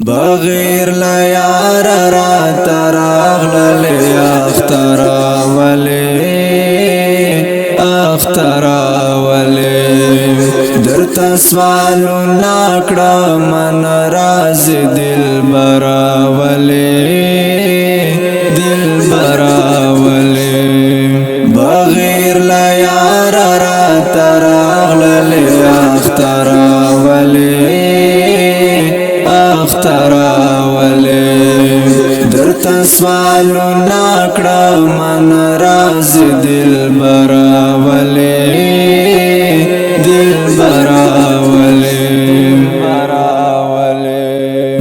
بغیر لا یار را تراغل اخترا ولی در تسوالو ناکڑا من راز دل برا ولی بغیر لا یار را تراغل اخترا ولی در تسوالو ناکڑا من راز دل برا ولی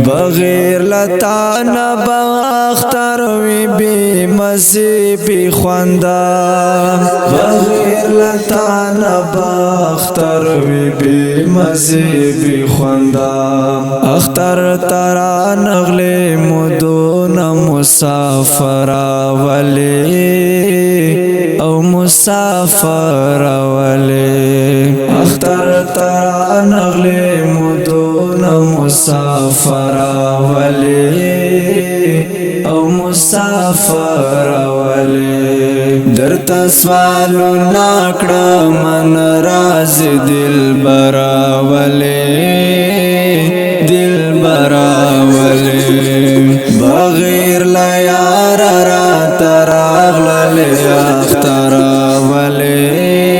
بغیر لتا نباختر وی بی مزی بی خوندا بغیر لتا نباختر وی بی مزی بی خوندا اختر ترا نغلی مدون مسافر ولی او مسافر ولی اختر ترا نغلی مدون مسافر ولی او مسافر ولی در تسوالو ناکڑا من راز دل برا ولی بغیر لا یار را تراغل اخترا ولی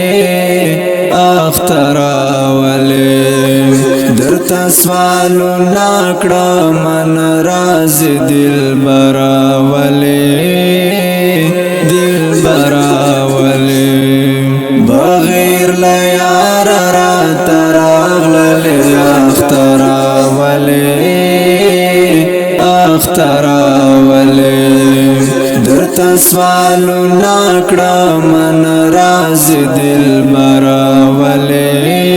در تسوالو ناکڑا من راز دل برا ولی بغیر لا یار را تراغل اخترا ولی در تسوالو ناکڑا من راز دل برا ولی